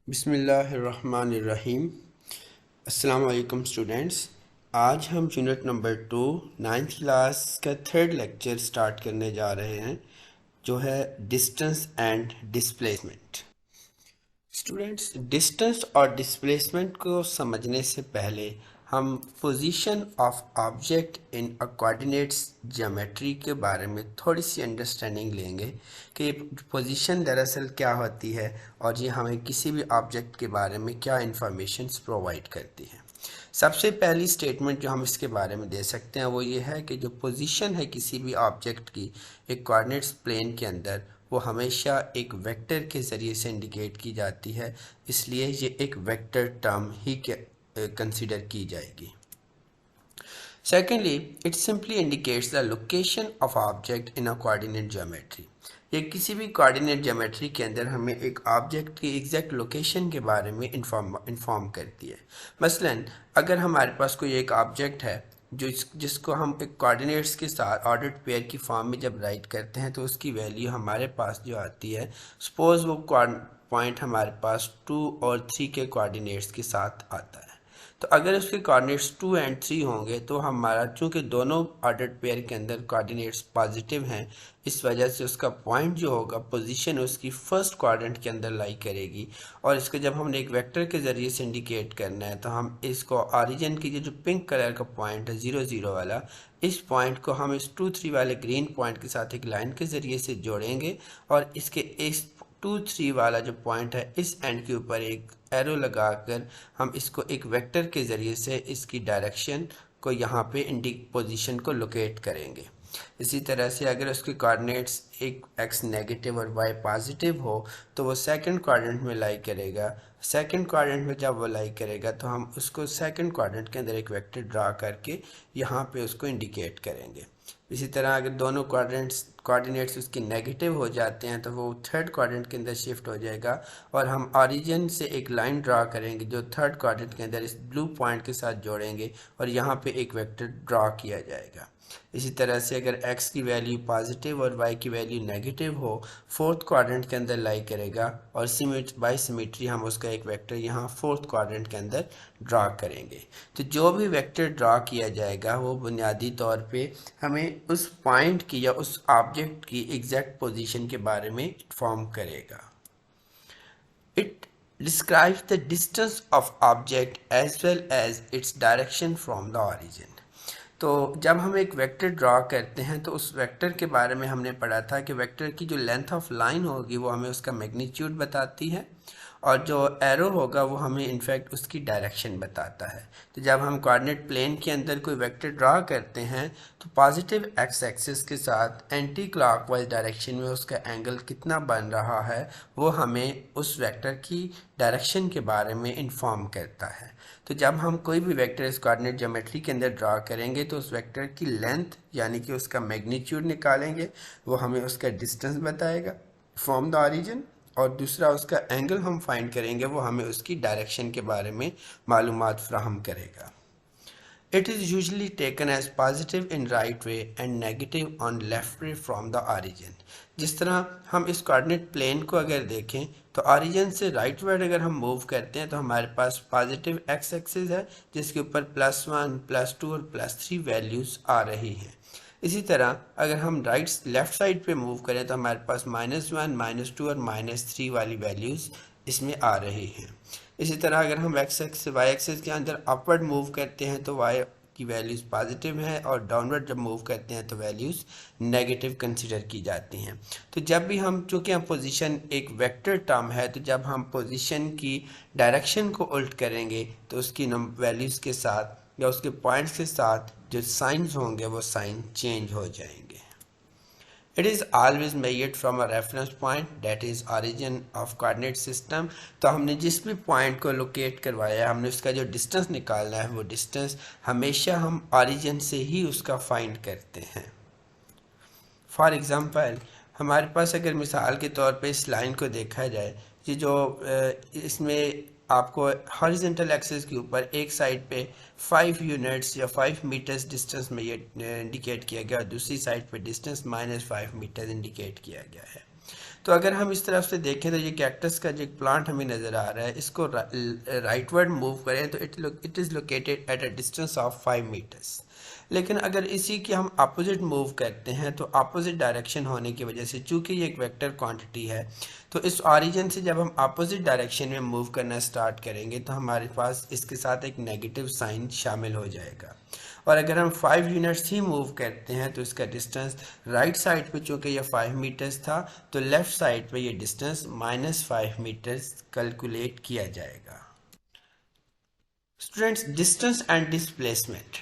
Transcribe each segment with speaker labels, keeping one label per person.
Speaker 1: बिस्मिल्लाहिर्रहमानिर्रहीम। अस्सलाम वालेकुम स्टूडेंट्स। आज हम यूनिट नंबर 2 नाइन्थ क्लास का थर्ड लेक्चर स्टार्ट करने जा रहे हैं, जो है distance and displacement. Students, distance और डिस्प्लेसमेंट को समझने से पहले हम position of object in a coordinates geometry के बारे में थोड़ी सी अंडरस्टैंडिंग लेंगे कि पोजीशन दरअसल क्या होती है और ये हमें किसी भी ऑब्जेक्ट के बारे में क्या इंफॉर्मेशन प्रोवाइड करती है। सबसे पहली स्टेटमेंट जो हम इसके बारे में दे सकते हैं वो ये है कि जो पोजीशन है किसी भी ऑब्जेक्ट की एक कोऑर्डिनेट्स प्लेन के अंदर, वो हमेशा एक वेक्टर के ज़रिए से इंडिकेट की जाती है, इसलिए ये एक वेक्टर टर्म ही कंसिडर की जाएगी। Secondly, it simply indicates the location of object in a coordinate geometry. ये किसी भी कोऑर्डिनेट ज्योमेट्री के अंदर हमें एक ऑब्जेक्ट की एग्जैक्ट लोकेशन के बारे में इंफॉर्म करती है। मसलन अगर हमारे पास कोई एक ऑब्जेक्ट है जिसको हम एक कोऑर्डिनेट्स के साथ ऑर्डर्ड पेयर की फॉर्म में जब राइट करते हैं तो उसकी वैल्यू हमारे पास जो आती है, सपोज वो पॉइंट हमारे पास 2 और 3 के कोऑर्डिनेट्स के साथ आता है। तो अगर उसके कोऑर्डिनेट्स 2 एंड 3 होंगे तो हमारा, चूंकि दोनों ऑर्डर्ड पेयर के अंदर कोऑर्डिनेट्स पॉजिटिव हैं, इस वजह से उसका पॉइंट जो होगा, पोजीशन उसकी फर्स्ट क्वाड्रेंट के अंदर लाई करेगी। और इसको जब हमने एक वेक्टर के ज़रिए से इंडिकेट करना है तो हम इसको ऑरिजिन की जो पिंक कलर का पॉइंट है 0 0 वाला, इस पॉइंट को हम इस 2 3 वाले ग्रीन पॉइंट के साथ एक लाइन के ज़रिए से जोड़ेंगे और इसके इस 2 3 वाला जो पॉइंट है इस एंड के ऊपर एक एरो लगाकर हम इसको एक वेक्टर के ज़रिए से इसकी डायरेक्शन को यहाँ पे पोजीशन को लोकेट करेंगे। इसी तरह से अगर उसके कोऑर्डिनेट्स एक x नेगेटिव और y पॉजिटिव हो तो वो सेकंड क्वाड्रेंट में लाई करेगा। सेकंड क्वाड्रेंट में जब वो लाई करेगा तो हम उसको सेकंड क्वाड्रेंट के अंदर एक वेक्टर ड्रा करके यहाँ पे उसको इंडिकेट करेंगे। इसी तरह अगर दोनों कोऑर्डिनेट्स उसके नेगेटिव हो जाते हैं तो वो थर्ड क्वाड्रेंट के अंदर शिफ्ट हो जाएगा और हम ऑरिजिन से एक लाइन ड्रा करेंगे जो थर्ड क्वाड्रेंट के अंदर इस ब्लू पॉइंट के साथ जोड़ेंगे और यहाँ पे एक वेक्टर ड्रा किया जाएगा। इसी तरह से अगर x की वैल्यू पॉजिटिव और y की वैल्यू नेगेटिव हो, फोर्थ क्वाड्रेंट के अंदर लाई करेगा और बाय सिमेट्री हम उसका एक वेक्टर यहाँ फोर्थ क्वाड्रेंट के अंदर ड्रा करेंगे। तो जो भी वेक्टर ड्रा किया जाएगा वो बुनियादी तौर पे हमें उस पॉइंट की या उस ऑब्जेक्ट की एग्जैक्ट पोजीशन के बारे में इन्फॉर्म करेगा। It describes the distance of object as well as its direction from the origin. तो जब हम एक वेक्टर ड्रा करते हैं तो उस वेक्टर के बारे में हमने पढ़ा था कि वेक्टर की जो लेंथ ऑफ लाइन होगी वो हमें उसका मैग्नीट्यूड बताती है और जो एरो होगा वो हमें इनफैक्ट उसकी डायरेक्शन बताता है। तो जब हम कोऑर्डिनेट प्लेन के अंदर कोई वेक्टर ड्रा करते हैं तो पॉजिटिव एक्स एक्सिस के साथ एंटी क्लॉकवाइज डायरेक्शन में उसका एंगल कितना बन रहा है वो हमें उस वेक्टर की डायरेक्शन के बारे में इंफॉर्म करता है। तो जब हम कोई भी वेक्टर इस कोऑर्डिनेट ज्योमेट्री के अंदर ड्रा करेंगे तो उस वेक्टर की लेंथ यानी कि उसका मैग्नीट्यूड निकालेंगे, वो हमें उसका डिस्टेंस बताएगा फ्रॉम द ऑरिजिन, और दूसरा उसका एंगल हम फाइंड करेंगे, वो हमें उसकी डायरेक्शन के बारे में मालूमात फ्राहम करेगा। It is usually taken as positive in right way and negative on left way from the origin. जिस तरह हम इस कोऑर्डिनेट प्लेन को अगर देखें तो ऑरिजिन से राइट वर्ड अगर हम मूव करते हैं तो हमारे पास पॉजिटिव एक्स एक्सिस है जिसके ऊपर +1 +2 और +3 वैल्यूज़ आ रही हैं। इसी तरह अगर हम लेफ़्ट साइड पे मूव करें तो हमारे पास -1 -2 और -3 वाली वैल्यूज़ इसमें आ रही हैं। इसी तरह अगर हम एक्स एक्स वाई एक्सिस के अंदर अपवर्ड मूव करते हैं तो वाई की वैल्यूज़ पॉजिटिव है और डाउनवर्ड जब मूव करते हैं तो वैल्यूज़ नेगेटिव कंसीडर की जाती हैं। तो जब भी हम, चूँकि हम पोजीशन एक वेक्टर टर्म है, तो जब हम पोजीशन की डायरेक्शन को उल्ट करेंगे तो उसकी वैल्यूज़ के साथ या उसके पॉइंट्स के साथ जो साइंस होंगे वो साइन चेंज हो जाएंगे। It is always measured from a reference point, that is origin of coordinate system. तो हमने जिस भी पॉइंट को लोकेट करवाया हमने उसका जो डिस्टेंस निकालना है वो डिस्टेंस हमेशा हम ऑरिजिन से ही उसका फाइंड करते हैं। फॉर एग्ज़ाम्पल हमारे पास अगर मिसाल के तौर पे इस लाइन को देखा जाए, ये जो इसमें आपको हॉरिजॉन्टल एक्सिस के ऊपर एक साइड पे 5 यूनिट्स या 5 मीटर्स डिस्टेंस में ये इंडिकेट किया गया और दूसरी साइड पे डिस्टेंस -5 मीटर इंडिकेट किया गया है। तो अगर हम इस तरफ से देखें तो ये कैक्टस का जो प्लांट हमें नज़र आ रहा है, इसको राइटवर्ड मूव करें तो it is located at a distance of 5 metres. लेकिन अगर इसी की हम अपोजिट मूव करते हैं तो अपोजिट डायरेक्शन होने की वजह से, चूंकि ये एक वेक्टर क्वांटिटी है, तो इस ओरिजिन से जब हम अपोजिट डायरेक्शन में मूव करना स्टार्ट करेंगे तो हमारे पास इसके साथ एक नेगेटिव साइन शामिल हो जाएगा। और अगर हम 5 यूनिट्स ही मूव करते हैं तो इसका डिस्टेंस राइट साइड पे, चूँकि ये 5 मीटर्स था, तो लेफ़्ट साइड पे ये डिस्टेंस -5 मीटर्स कैलकुलेट किया जाएगा। Students, distance and displacement.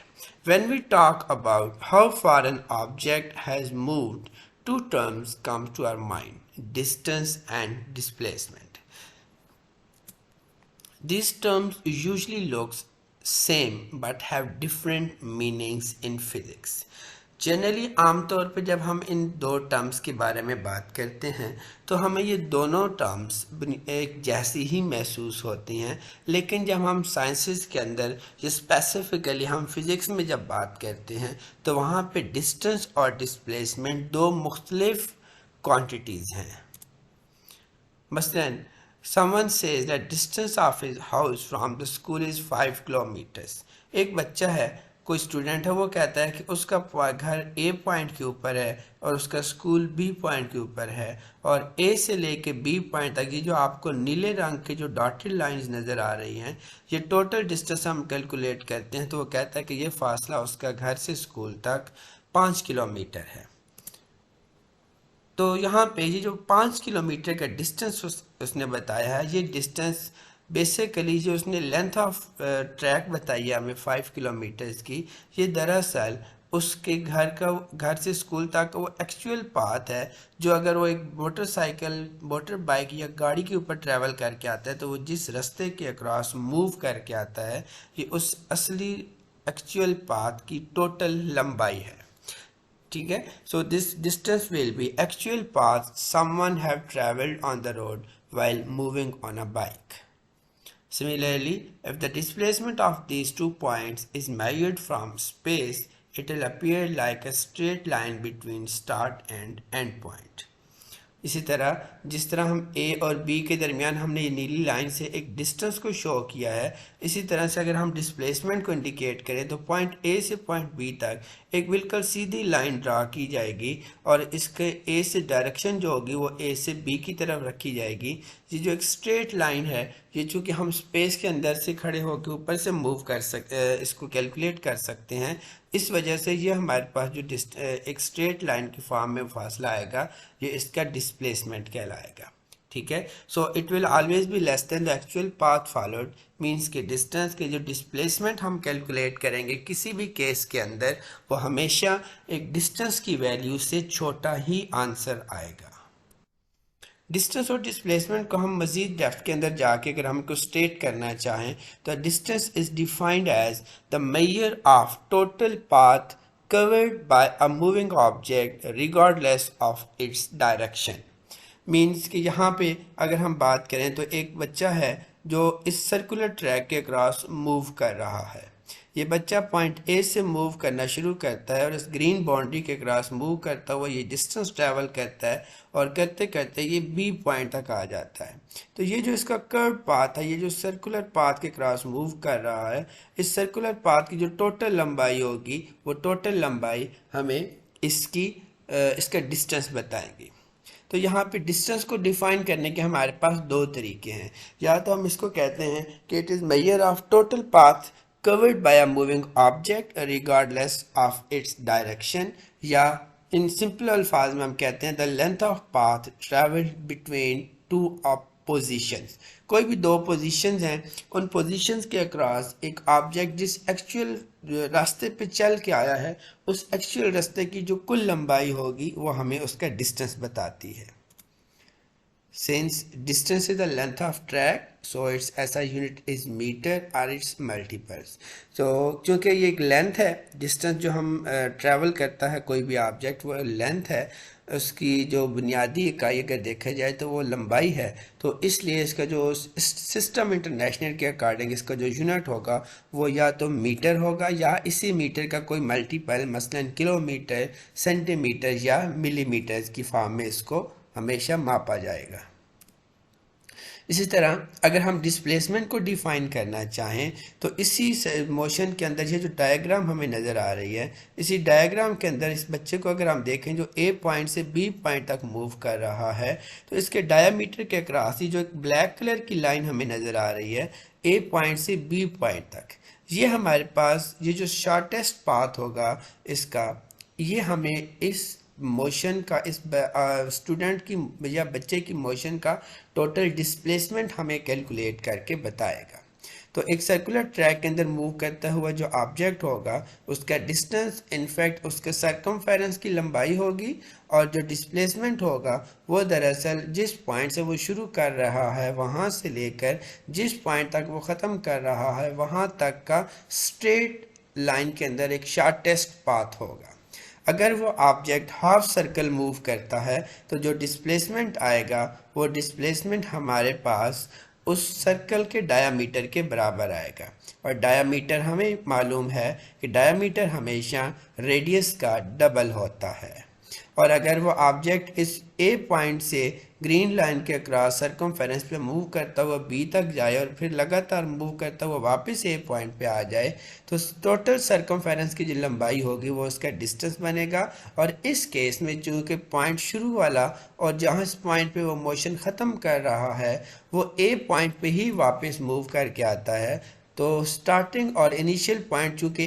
Speaker 1: When we talk about how far an object has moved, two terms come to our mind: distance and displacement. These terms usually look same but have different meanings in physics. Generally आमतौर पर जब हम इन दो terms के बारे में बात करते हैं तो हमें ये दोनों टर्म्स एक जैसी ही महसूस होती हैं, लेकिन जब हम साइंसेस के अंदर स्पेसिफिकली हम फिज़िक्स में जब बात करते हैं तो वहाँ पे डिस्टेंस और डिस्प्लेसमेंट दो मुख्तलिफ क्वांटिटीज़ हैं। मसलन someone says that distance of his house from the school is 5 kilometers. एक बच्चा है, कोई स्टूडेंट है, वो कहता है कि उसका घर ए पॉइंट के ऊपर है और उसका स्कूल बी पॉइंट के ऊपर है, और ए से लेके बी पॉइंट तक ये जो आपको नीले रंग के जो डॉटेड लाइंस नज़र आ रही हैं, ये टोटल डिस्टेंस हम कैलकुलेट करते हैं तो वो कहता है कि ये फासला उसका घर से स्कूल तक 5 किलोमीटर है। तो यहाँ पे ये जो 5 किलोमीटर का डिस्टेंस उसने बताया है, ये डिस्टेंस बेसिकली जो उसने लेंथ ऑफ ट्रैक बताई है हमें 5 किलोमीटर्स की, ये दरअसल उसके घर से स्कूल तक वो एक्चुअल पाथ है, जो अगर वो एक मोटर बाइक या गाड़ी के ऊपर ट्रैवल करके आता है तो वो जिस रास्ते के अक्रॉस मूव करके आता है, ये उस असली एक्चुअल पाथ की टोटल लंबाई है। ठीक है, so this distance will be actual path someone have traveled on the road while moving on a bike. Similarly, if the displacement of these 2 points is measured from space, it will appear like a straight line between start and end point. इसी तरह जिस तरह हम ए और B के दरमियान हमने ये नीली लाइन से एक डिस्टेंस को शो किया है, इसी तरह से अगर हम डिस्प्लेसमेंट को इंडिकेट करें तो पॉइंट ए से पॉइंट बी तक एक बिल्कुल सीधी लाइन ड्रा की जाएगी और इसके ए से डायरेक्शन जो होगी वो ए से बी की तरफ रखी जाएगी। ये जो एक स्ट्रेट लाइन है, ये चूँकि हम स्पेस के अंदर से खड़े होकर ऊपर से मूव कर इसको कैलकुलेट कर सकते हैं, इस वजह से ये हमारे पास जो एक स्ट्रेट लाइन की फॉर्म में फासला आएगा, ये इसका डिस्प्लेसमेंट कहलाएगा। ठीक है, so it will always be less than the actual path followed, means के डिस्टेंस के जो डिस्प्लेसमेंट हम कैलकुलेट करेंगे किसी भी केस के अंदर, वो हमेशा एक डिस्टेंस की वैल्यू से छोटा ही आंसर आएगा। डिस्टेंस और डिस्प्लेसमेंट को हम मज़ीद डेप्थ के अंदर जाके अगर हमको स्टेट करना चाहें तो distance is defined as the measure of total path covered by a moving object regardless of its direction. Means कि यहाँ पे अगर हम बात करें तो एक बच्चा है जो इस सर्कुलर ट्रैक के क्रॉस मूव कर रहा है। ये बच्चा पॉइंट ए से मूव करना शुरू करता है और इस ग्रीन बाउंड्री के क्रॉस मूव करता हुआ ये डिस्टेंस ट्रैवल करता है और करते करते ये बी पॉइंट तक आ जाता है। तो ये जो इसका कर्व पाथ है, ये जो सर्कुलर पाथ के क्रॉस मूव कर रहा है, इस सर्कुलर पाथ की जो टोटल लंबाई होगी वो टोटल लंबाई हमें इसका डिस्टेंस बताएगी। तो यहाँ पे डिस्टेंस को डिफाइन करने के हमारे पास दो तरीके हैं। या तो हम इसको कहते हैं कि it is major of total path covered by a moving object regardless of its direction, या इन सिंपल अल्फाज में हम कहते हैं the length of path traveled between two positions। कोई भी दो पोजीशंस हैं, उन पोजीशंस के अक्रॉस एक ऑब्जेक्ट जिस एक्चुअल रास्ते पे चल के आया है, उस एक्चुअल रास्ते की जो कुल लंबाई होगी वो हमें उसका डिस्टेंस बताती है। Since distance is the length of track, so its SI unit is meter or its multiples. So क्योंकि ये एक लेंथ है, डिस्टेंस जो हम ट्रैवल करता है कोई भी ऑब्जेक्ट, वो लेंथ है, उसकी जो बुनियादी इकाई अगर देखा जाए तो वो लंबाई है। तो इसलिए इसका जो सिस्टम इंटरनेशनल के अकॉर्डिंग इसका जो यूनिट होगा वो या तो मीटर होगा या इसी मीटर का कोई मल्टीपल, मसलन किलोमीटर, सेंटीमीटर या मिलीमीटर की फॉर्म में इसको हमेशा मापा जाएगा। इसी तरह अगर हम डिस्प्लेसमेंट को डिफाइन करना चाहें तो इसी मोशन के अंदर ये जो डायग्राम हमें नज़र आ रही है, इसी डायग्राम के अंदर इस बच्चे को अगर हम देखें जो ए पॉइंट से बी पॉइंट तक मूव कर रहा है, तो इसके डायमीटर के अक्रॉस ही जो एक ब्लैक कलर की लाइन हमें नज़र आ रही है ए पॉइंट से बी पॉइंट तक, ये हमारे पास ये जो शॉर्टेस्ट पाथ होगा इसका, ये हमें इस मोशन का, इस स्टूडेंट की या बच्चे की मोशन का टोटल डिस्प्लेसमेंट हमें कैलकुलेट करके बताएगा। तो एक सर्कुलर ट्रैक के अंदर मूव करता हुआ जो ऑब्जेक्ट होगा उसका डिस्टेंस इनफैक्ट उसके सरकमफेरेंस की लंबाई होगी, और जो डिस्प्लेसमेंट होगा वो दरअसल जिस पॉइंट से वो शुरू कर रहा है वहाँ से लेकर जिस पॉइंट तक वो ख़त्म कर रहा है वहाँ तक का स्ट्रेट लाइन के अंदर एक शॉर्टेस्ट पाथ होगा। अगर वो ऑब्जेक्ट हाफ सर्कल मूव करता है तो जो डिस्प्लेसमेंट आएगा वो डिस्प्लेसमेंट हमारे पास उस सर्कल के डायामीटर के बराबर आएगा, और डायामीटर हमें मालूम है कि डायामीटर हमेशा रेडियस का डबल होता है। और अगर वो ऑब्जेक्ट इस ए पॉइंट से ग्रीन लाइन के अक्रॉस सरकमफेरेंस पे मूव करता हुआ बी तक जाए और फिर लगातार मूव करता हुआ वापस ए पॉइंट पे आ जाए, तो टोटल सरकमफेरेंस की जो लंबाई होगी वो उसका डिस्टेंस बनेगा। और इस केस में चूँकि पॉइंट शुरू वाला और जहाँ इस पॉइंट पे वो मोशन ख़त्म कर रहा है वो ए पॉइंट पे ही वापस मूव करके आता है, तो स्टार्टिंग और इनिशियल पॉइंट चूँकि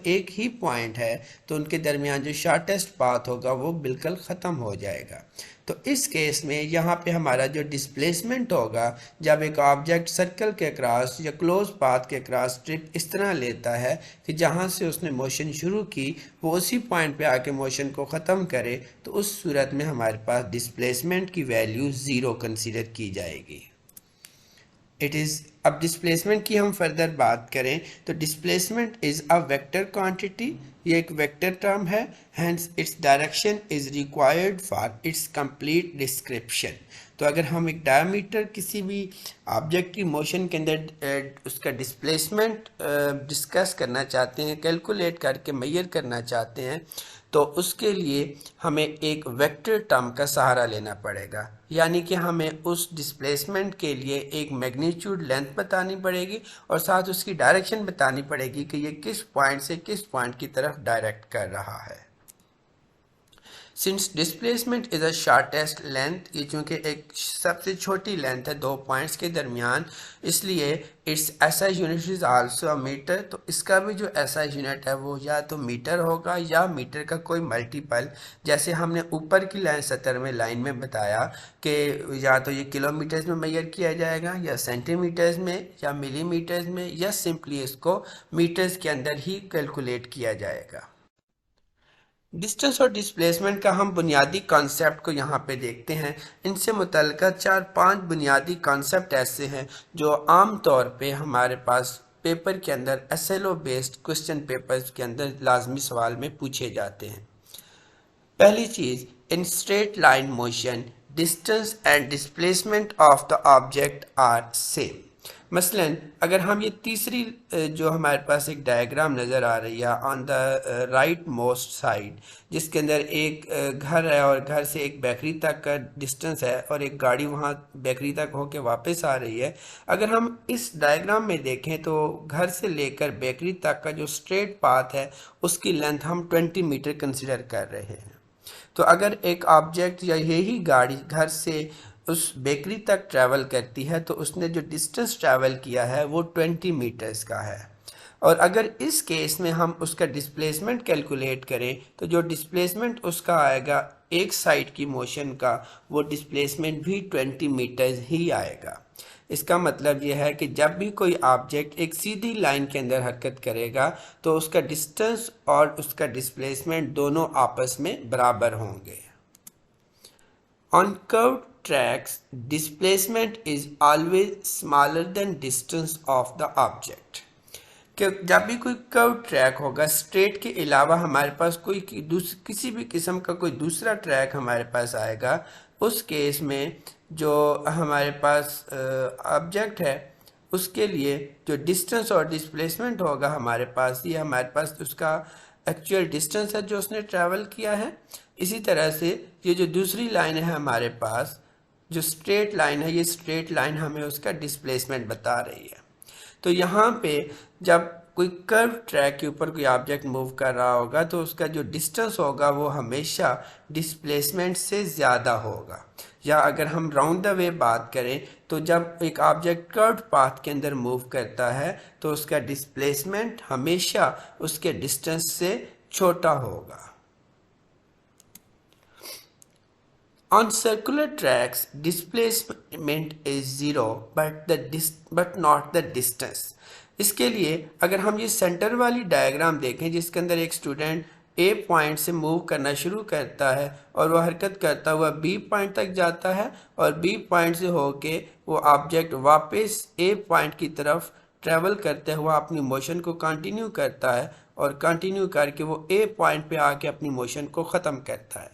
Speaker 1: एक ही पॉइंट है तो उनके दरमियान जो शॉर्टेस्ट पाथ होगा वो बिल्कुल ख़त्म हो जाएगा। तो इस केस में यहाँ पे हमारा जो डिस्प्लेसमेंट होगा जब एक ऑब्जेक्ट सर्कल के क्रॉस या क्लोज पाथ के क्रॉस ट्रिप इस तरह लेता है कि जहाँ से उसने मोशन शुरू की वो उसी पॉइंट पे आके मोशन को ख़त्म करे, तो उस सूरत में हमारे पास डिस्प्लेसमेंट की वैल्यू 0 कंसीडर की जाएगी। इट इज़, अब डिस्प्लेसमेंट की हम फर्दर बात करें तो displacement is a vector quantity, ये एक वेक्टर टर्म है, hence its direction is required for its complete description. तो अगर हम एक डायमीटर किसी भी ऑब्जेक्ट की मोशन के अंदर उसका डिस्प्लेसमेंट डिस्कस करना चाहते हैं, कैलकुलेट करके मेजर करना चाहते हैं, तो उसके लिए हमें एक वेक्टर टर्म का सहारा लेना पड़ेगा, यानी कि हमें उस डिस्प्लेसमेंट के लिए एक मैग्नीट्यूड लेंथ बतानी पड़ेगी और साथ उसकी डायरेक्शन बतानी पड़ेगी कि ये किस पॉइंट से किस पॉइंट की तरफ डायरेक्ट कर रहा है। Since displacement is a shortest length, ये चूँकि एक सबसे छोटी लेंथ है दो पॉइंट्स के दरमियान, इसलिए its SI unit is also a metre. तो इसका भी जो एसआई यूनिट है वो या तो मीटर होगा या मीटर का कोई मल्टीपल, जैसे हमने ऊपर की लाइन 70 में लाइन में बताया कि या तो ये किलोमीटर्स में मेजर किया जाएगा या सेंटीमीटर्स में या मिलीमीटर्स में या सिंपली इसको मीटर्स के अंदर ही कैलकुलेट किया जाएगा। डिस्टेंस और डिस्प्लेसमेंट का हम बुनियादी कॉन्सेप्ट को यहाँ पे देखते हैं। इनसे मुतल्लिका 4-5 बुनियादी कॉन्सेप्ट ऐसे हैं जो आम तौर पे हमारे पास पेपर के अंदर एसएलओ बेस्ड क्वेश्चन पेपर्स के अंदर लाजमी सवाल में पूछे जाते हैं। पहली चीज़, in straight line motion distance and displacement of the object are same. मसलन अगर हम ये तीसरी जो हमारे पास एक डायग्राम नज़र आ रही है on the right most side, जिसके अंदर एक घर है और घर से एक बेकरी तक का डिस्टेंस है और एक गाड़ी वहाँ बेकरी तक होके वापस आ रही है, अगर हम इस डायग्राम में देखें तो घर से लेकर बेकरी तक का जो स्ट्रेट पाथ है उसकी लेंथ हम 20 मीटर कंसिडर कर रहे हैं। तो अगर एक ऑब्जेक्ट या यही गाड़ी घर से उस बेकरी तक ट्रैवल करती है तो उसने जो डिस्टेंस ट्रैवल किया है वो 20 मीटर्स का है। और अगर इस केस में हम उसका डिस्प्लेसमेंट कैलकुलेट करें तो जो डिस्प्लेसमेंट उसका आएगा एक साइड की मोशन का, वो डिस्प्लेसमेंट भी 20 मीटर्स ही आएगा। इसका मतलब यह है कि जब भी कोई ऑब्जेक्ट एक सीधी लाइन के अंदर हरकत करेगा तो उसका डिस्टेंस और उसका डिस्प्लेसमेंट दोनों आपस में बराबर होंगे। On curved tracks, displacement is always smaller than distance of the object। कि जब भी कोई कर्व ट्रैक होगा, स्ट्रेट के अलावा हमारे पास कोई किसी भी किस्म का कोई दूसरा ट्रैक हमारे पास आएगा, उस केस में जो हमारे पास ऑब्जेक्ट है उसके लिए जो डिस्टेंस और डिस्प्लेसमेंट होगा हमारे पास, ये हमारे पास उसका एक्चुअल डिस्टेंस है जो उसने ट्रैवल किया है। इसी तरह से ये जो दूसरी लाइन है हमारे पास, जो स्ट्रेट लाइन है, ये स्ट्रेट लाइन हमें उसका डिस्प्लेसमेंट बता रही है। तो यहाँ पे जब कोई कर्व ट्रैक के ऊपर कोई ऑब्जेक्ट मूव कर रहा होगा तो उसका जो डिस्टेंस होगा वो हमेशा डिस्प्लेसमेंट से ज़्यादा होगा। या अगर हम राउंड द वे बात करें तो जब एक ऑब्जेक्ट कर्व पाथ के अंदर मूव करता है तो उसका डिस्प्लेसमेंट हमेशा उसके डिस्टेंस से छोटा होगा। On circular tracks, displacement is zero, but not the distance. इसके लिए अगर हम ये सेंटर वाली डायग्राम देखें जिसके अंदर एक स्टूडेंट ए पॉइंट से मूव करना शुरू करता है और वह हरकत करता हुआ बी पॉइंट तक जाता है और बी पॉइंट से होके वो ऑब्जेक्ट वापस ए पॉइंट की तरफ ट्रैवल करते हुआ अपनी मोशन को कंटिन्यू करता है और कंटिन्यू करके वो ए पॉइंट पे आके अपनी मोशन को ख़त्म करता है।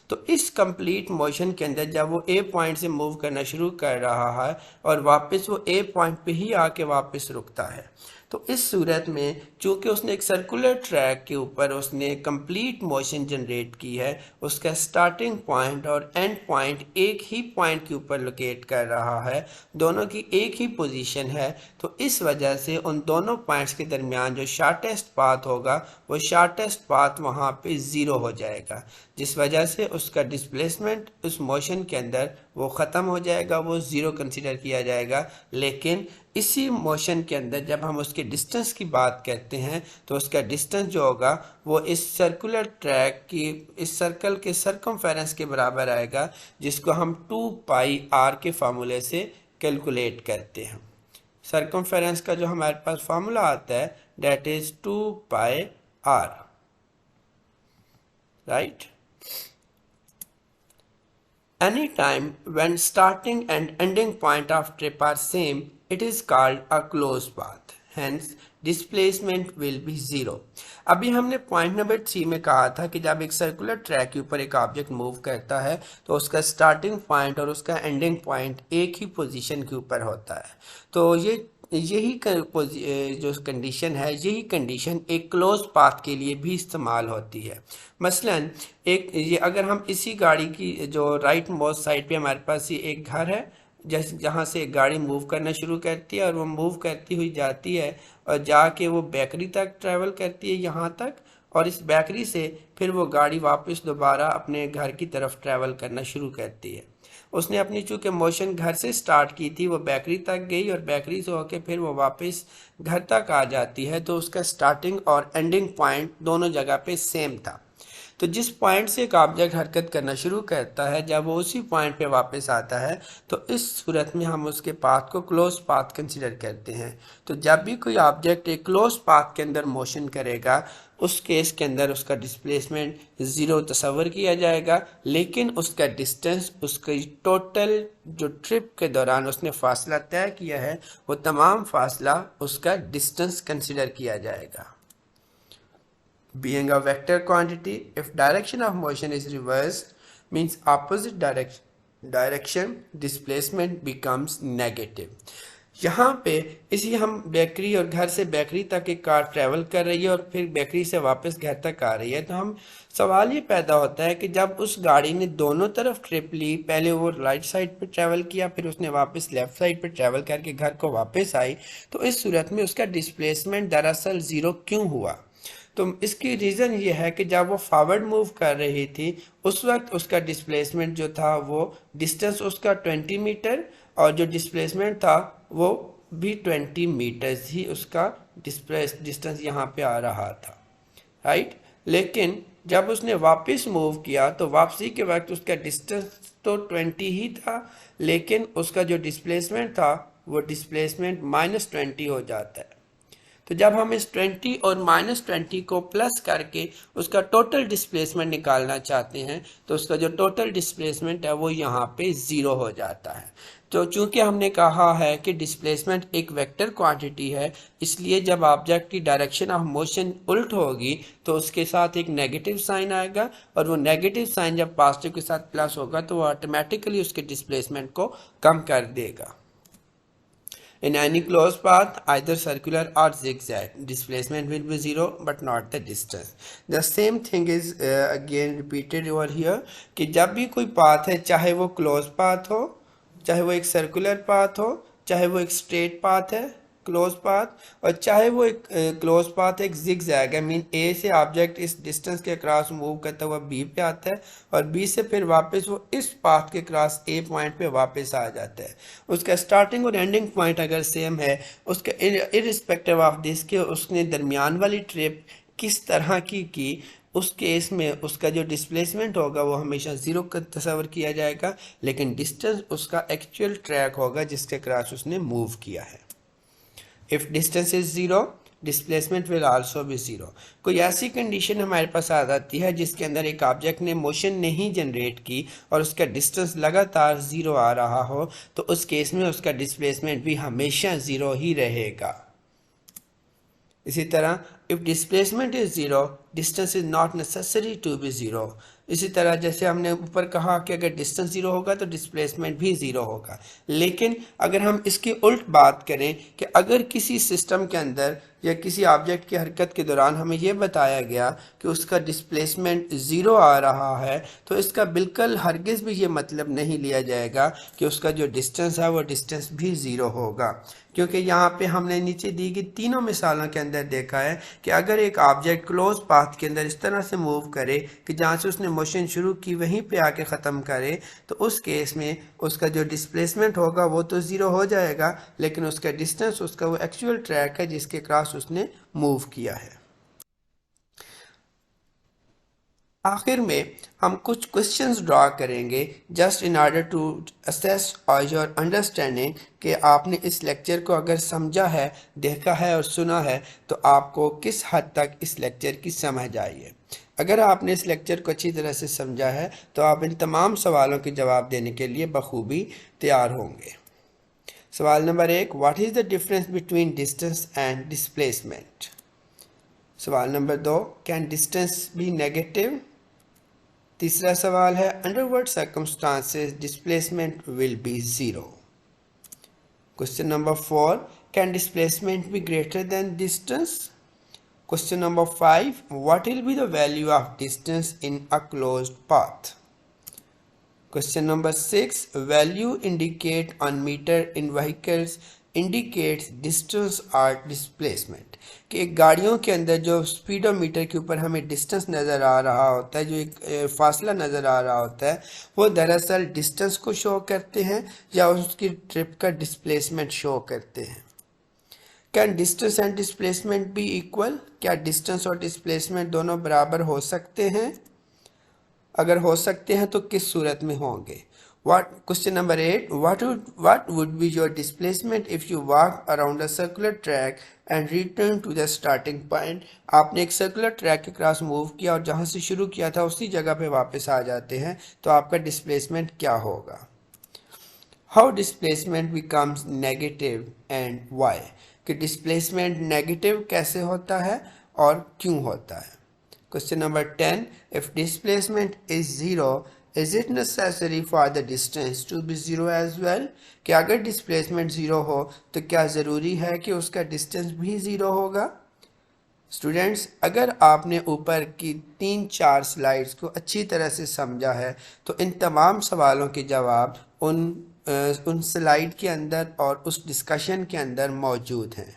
Speaker 1: तो इस कंप्लीट मोशन के अंदर जब वो ए पॉइंट से मूव करना शुरू कर रहा है और वापस वो ए पॉइंट पे ही आके वापस रुकता है, तो इस सूरत में चूंकि उसने एक सर्कुलर ट्रैक के ऊपर उसने कंप्लीट मोशन जनरेट की है, उसका स्टार्टिंग पॉइंट और एंड पॉइंट एक ही पॉइंट के ऊपर लोकेट कर रहा है, दोनों की एक ही पोजीशन है, तो इस वजह से उन दोनों पॉइंट्स के दरमियान जो शॉर्टेस्ट पाथ होगा वो शॉर्टेस्ट पाथ वहाँ पे ज़ीरो हो जाएगा, जिस वजह से उसका डिस्प्लेसमेंट उस मोशन के अंदर वो ख़त्म हो जाएगा, वो ज़ीरो कंसीडर किया जाएगा। लेकिन इसी मोशन के अंदर जब हम उसके डिस्टेंस की बात करते हैं तो उसका डिस्टेंस जो होगा वो इस सर्कुलर ट्रैक की इस सर्कल के सर्कमफेरेंस के बराबर आएगा, जिसको हम 2πr के फार्मूले से कैलकुलेट करते हैं। सर्कमफेरेंस का जो हमारे पास फार्मूला आता है that is 2πr, right. Any time when starting and ending point of trip are same, it is called a closed path. Hence, displacement will be zero. अभी हमने पॉइंट नंबर 3 में कहा था कि जब एक सर्कुलर ट्रैक के ऊपर एक ऑब्जेक्ट मूव करता है तो उसका स्टार्टिंग पॉइंट और उसका एंडिंग पॉइंट एक ही पोजीशन के ऊपर होता है। तो यही जो कंडीशन है, यही कंडीशन एक क्लोज पाथ के लिए भी इस्तेमाल होती है। मसलन ये अगर हम इसी गाड़ी की जो राइट मोस्ट साइड पे हमारे पास ये एक घर है जहाँ से एक गाड़ी मूव करना शुरू करती है और वो मूव करती हुई जाती है और जाके वो बेकरी तक ट्रैवल करती है यहाँ तक, और इस बेकरी से फिर वो गाड़ी वापस दोबारा अपने घर की तरफ ट्रैवल करना शुरू करती है। उसने अपनी चूँकि मोशन घर से स्टार्ट की थी, वो बेकरी तक गई और बेकरी से होके फिर वो वापस घर तक आ जाती है, तो उसका स्टार्टिंग और एंडिंग पॉइंट दोनों जगह पे सेम था। तो जिस पॉइंट से एक ऑब्जेक्ट हरकत करना शुरू करता है, जब वो उसी पॉइंट पे वापस आता है तो इस सूरत में हम उसके पाथ को क्लोज पाथ कंसीडर करते हैं। तो जब भी कोई ऑब्जेक्ट एक क्लोज पाथ के अंदर मोशन करेगा उस केस के अंदर उसका डिस्प्लेसमेंट ज़ीरो तस्वर किया जाएगा, लेकिन उसका डिस्टेंस, उसकी टोटल जो ट्रिप के दौरान उसने फासला तय किया है वो तमाम फासला उसका डिस्टेंस कंसीडर किया जाएगा। Being a vector quantity, if direction of motion is reversed, means opposite direction, displacement becomes negative. यहाँ पे इसी हम बेकरी और घर से बेकरी तक एक कार ट्रैवल कर रही है और फिर बेकरी से वापस घर तक आ रही है, तो हम सवाल ये पैदा होता है कि जब उस गाड़ी ने दोनों तरफ ट्रिप ली, पहले वो राइट साइड पे ट्रैवल किया, फिर उसने वापस लेफ्ट साइड पे ट्रैवल करके घर को वापस आई, तो इस सूरत में उसका डिस्प्लेसमेंट दरअसल ज़ीरो क्यों हुआ? तो इसकी रीज़न ये है कि जब वो फॉरवर्ड मूव कर रही थी उस वक्त उसका डिस्प्लेसमेंट जो था वो डिस्टेंस उसका 20 मीटर और जो डिस्प्लेसमेंट था वो भी 20 मीटर्स ही उसका डिस्टेंस यहाँ पे आ रहा था, राइट। लेकिन जब उसने वापस मूव किया तो वापसी के वक्त उसका डिस्टेंस तो 20 ही था, लेकिन उसका जो डिस्प्लेसमेंट था वो डिस्प्लेसमेंट -20 हो जाता है। तो जब हम इस 20 और -20 को प्लस करके उसका टोटल डिस्प्लेसमेंट निकालना चाहते हैं तो उसका जो टोटल डिस्प्लेसमेंट है वो यहाँ पे ज़ीरो हो जाता है। तो चूंकि हमने कहा है कि डिस्प्लेसमेंट एक वेक्टर क्वांटिटी है, इसलिए जब ऑब्जेक्ट की डायरेक्शन ऑफ मोशन उल्ट होगी तो उसके साथ एक नेगेटिव साइन आएगा और वो नेगेटिव साइन जब पॉजिटिव के साथ प्लस होगा तो वो ऑटोमेटिकली उसके डिस्प्लेसमेंट को कम कर देगा। In any closed path, either circular or zigzag, displacement will be zero, but not the distance. The same thing is again repeated over here कि जब भी कोई पाथ है, चाहे वो क्लोज पाथ हो, चाहे वो एक सर्कुलर पाथ हो, चाहे वो एक स्ट्रेट पाथ है क्लोज पाथ, और चाहे वो एक क्लोज पाथ एक जिगजैग है, मीन ए से ऑब्जेक्ट इस डिस्टेंस के क्रॉस मूव करता हुआ बी पे आता है और बी से फिर वापस वो इस पाथ के क्रॉस ए पॉइंट पे वापस आ जाता है। उसका स्टार्टिंग और एंडिंग पॉइंट अगर सेम है, उसका इरिस्पेक्टिव ऑफ दिस के उसने दरमियान वाली ट्रिप किस तरह की उस केस में उसका जो डिस्प्लेसमेंट होगा वो हमेशा ज़ीरो का तस्वर किया जाएगा, लेकिन डिस्टेंस उसका एक्चुअल ट्रैक होगा जिसके क्रॉस उसने मूव किया है। If distance is zero, displacement will also be zero. कोई ऐसी कंडीशन हमारे पास आ जाती है जिसके अंदर एक ऑब्जेक्ट ने मोशन नहीं जनरेट की और उसका डिस्टेंस लगातार ज़ीरो आ रहा हो, तो उस केस में उसका डिस्प्लेसमेंट भी हमेशा ज़ीरो ही रहेगा। इसी तरह if displacement is zero, distance is not necessary to be zero. इसी तरह जैसे हमने ऊपर कहा कि अगर डिस्टेंस ज़ीरो होगा तो डिस्प्लेसमेंट भी ज़ीरो होगा, लेकिन अगर हम इसकी उल्ट बात करें कि अगर किसी सिस्टम के अंदर या किसी ऑब्जेक्ट की हरकत के दौरान हमें यह बताया गया कि उसका डिस्प्लेसमेंट ज़ीरो आ रहा है, तो इसका बिल्कुल हरगिज़ भी ये मतलब नहीं लिया जाएगा कि उसका जो डिस्टेंस है वो डिस्टेंस भी ज़ीरो होगा, क्योंकि यहाँ पे हमने नीचे दी गई तीनों मिसालों के अंदर देखा है कि अगर एक ऑब्जेक्ट क्लोज पाथ के अंदर इस तरह से मूव करे कि जहाँ से उसने मोशन शुरू की वहीं पे आके ख़त्म करे, तो उस केस में उसका जो डिस्प्लेसमेंट होगा वो तो ज़ीरो हो जाएगा, लेकिन उसका डिस्टेंस उसका वो एक्चुअल ट्रैक है जिसके क्रॉस उसने मूव किया है। आखिर में हम कुछ क्वेश्चंस ड्रा करेंगे just in order to assess your understanding कि आपने इस लेक्चर को अगर समझा है, देखा है और सुना है, तो आपको किस हद तक इस लेक्चर की समझ आई है। अगर आपने इस लेक्चर को अच्छी तरह से समझा है तो आप इन तमाम सवालों के जवाब देने के लिए बखूबी तैयार होंगे। सवाल number 1, what is the difference between distance and displacement. सवाल number 2, can distance be negative. तीसरा सवाल है, under what circumstances displacement will be zero. Question number 4, can displacement be greater than distance. Question number 5, what will be the value of distance in a closed path? Question number 6, value indicate on meter in vehicles indicates distance or displacement। कि एक गाड़ियों के अंदर जो speedometer के ऊपर हमें distance नज़र आ रहा होता है, जो एक फासला नज़र आ रहा होता है, वो दरअसल डिस्टेंस को शो करते हैं या उसकी ट्रिप का डिस्प्लेसमेंट शो करते हैं। Can distance and displacement be equal, क्या डिस्टेंस और डिस्प्लेसमेंट दोनों बराबर हो सकते हैं? अगर हो सकते हैं तो किस सूरत में होंगे? Question number 8, what would be your displacement if you walk around a circular track and return to the starting point? आपने एक सर्कुलर ट्रैक के क्रॉस मूव किया और जहां से शुरू किया था उसी जगह पे वापस आ जाते हैं, तो आपका डिस्प्लेसमेंट क्या होगा? How displacement becomes negative and why, कि डिस्प्लेसमेंट नेगेटिव कैसे होता है और क्यों होता है? Question number 10, if displacement is zero is it necessary for the distance to be zero as well, कि अगर डिस्प्लेसमेंट ज़ीरो हो तो क्या ज़रूरी है कि उसका डिस्टेंस भी ज़ीरो होगा? स्टूडेंट्स, अगर आपने ऊपर की 3-4 स्लाइड्स को अच्छी तरह से समझा है तो इन तमाम सवालों के जवाब उन स्लाइड के अंदर और उस डिस्कशन के अंदर मौजूद हैं।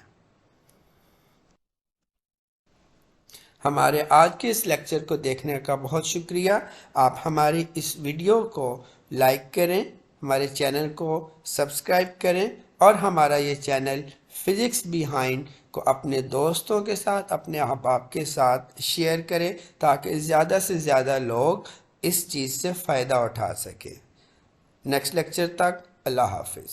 Speaker 1: हमारे आज के इस लेक्चर को देखने का बहुत शुक्रिया। आप हमारी इस वीडियो को लाइक करें, हमारे चैनल को सब्सक्राइब करें और हमारा ये चैनल फिज़िक्स बिहाइंड को अपने दोस्तों के साथ, अपने अहबाब के साथ शेयर करें ताकि ज़्यादा से ज़्यादा लोग इस चीज़ से फ़ायदा उठा सकें। नेक्स्ट लेक्चर तक अल्लाह हाफिज़।